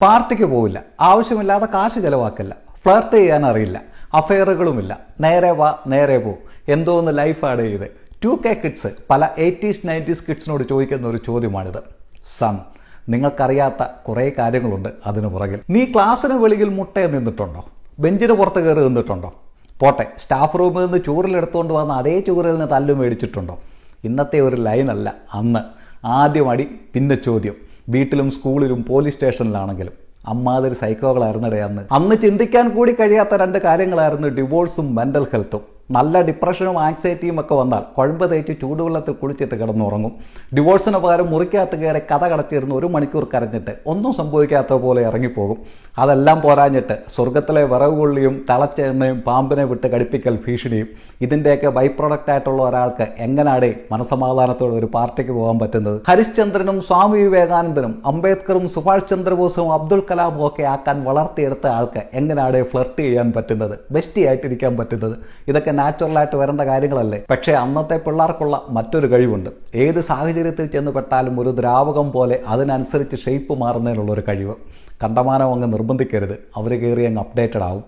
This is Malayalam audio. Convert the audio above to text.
പാർട്ടിക്ക് പോവില്ല, ആവശ്യമില്ലാതെ കാശ് ചെലവാക്കില്ല, ഫ്ലർട്ട് ചെയ്യാൻ അറിയില്ല, അഫെയറുകളുമില്ല, നേരെ വാ നേരെ പോ, എന്തോന്ന് ലൈഫാണ് ഇത്. 2K കിഡ്സ് പല 80s 90s കിഡ്സിനോട് ചോദിക്കുന്ന ഒരു ചോദ്യമാണിത്. സൺ, നിങ്ങൾക്കറിയാത്ത കുറേ കാര്യങ്ങളുണ്ട് അതിന് പുറകിൽ. നീ ക്ലാസ്സിന് വെളിയിൽ മുട്ടയെ നിന്നിട്ടുണ്ടോ? ബെഞ്ചിന് പുറത്ത് കയറി നിന്നിട്ടുണ്ടോ? പോട്ടെ, സ്റ്റാഫ് റൂമിൽ നിന്ന് ചൂറിലെടുത്തുകൊണ്ട് വന്ന അതേ ചൂറിൽ നിന്ന് തല്ലു മേടിച്ചിട്ടുണ്ടോ? ഇന്നത്തെ ഒരു ലൈനല്ല അന്ന്. ആദ്യം അടി, പിന്നെ ചോദ്യം. വീട്ടിലും സ്കൂളിലും പോലീസ് സ്റ്റേഷനിലാണെങ്കിലും അമ്മാതിരി സൈക്കോകളായിരുന്നിടെ അന്ന് ചിന്തിക്കാൻ കൂടി കഴിയാത്ത രണ്ട് കാര്യങ്ങളായിരുന്നു ഡിവോഴ്സും മെൻ്റൽ ഹെൽത്തും. നല്ല ഡിപ്രഷനും ആങ്സൈറ്റിയും ഒക്കെ വന്നാൽ കുഴമ്പ് തേച്ച് ചൂടുവെള്ളത്തിൽ കുളിച്ചിട്ട് കിടന്നുറങ്ങും. ഡിവോഴ്സിന് പകരം മുറിക്കകത്ത് കയറി കഥ കടച്ചിരുന്ന് 1 മണിക്കൂർ കരഞ്ഞിട്ട് ഒന്നും സംഭവിക്കാത്ത പോലെ ഇറങ്ങിപ്പോകും. അതെല്ലാം പോരാഞ്ഞിട്ട് സ്വർഗത്തിലെ വിറവ് കൊള്ളിയും തിളച്ച എണ്ണയും പാമ്പിനെ വിട്ട് കടിപ്പിക്കൽ ഭീഷണിയും. ഇതിൻ്റെയൊക്കെ ബൈ പ്രൊഡക്റ്റ് ആയിട്ടുള്ള ഒരാൾക്ക് എങ്ങനെയാണ് മനസമാധാനത്തോടെ ഒരു പാർട്ടിക്ക് പോകാൻ പറ്റുന്നത്? ഹരിശ്ചന്ദ്രനും സ്വാമി വിവേകാനന്ദനും അംബേദ്കറും സുഭാഷ് ചന്ദ്രബോസും അബ്ദുൽ കലാമും ഒക്കെ ആക്കാൻ വളർത്തിയെടുത്ത ആൾക്ക് എങ്ങനെയാണ് ഫ്ലർട്ട് ചെയ്യാൻ പറ്റുന്നത്, ബെസ്റ്റി ആയിട്ടിരിക്കാൻ പറ്റുന്നത്? ഇതൊക്കെ നാച്ചുറലായിട്ട് വരേണ്ട കാര്യങ്ങളല്ലേ. പക്ഷേ അന്നത്തെ പിള്ളേർക്കുള്ള മറ്റൊരു കഴിവുണ്ട്. ഏത് സാഹചര്യത്തിൽ ചെന്ന് പെട്ടാലും ഒരു ദ്രാവകം പോലെ അതിനനുസരിച്ച് ഷേപ്പ് മാറുന്നതിനുള്ള ഒരു കഴിവ്. കണ്ടമാനം അങ്ങ് നിർബന്ധിക്കരുത്, അവർ കയറി അങ്ങ് അപ്ഡേറ്റഡ് ആവും.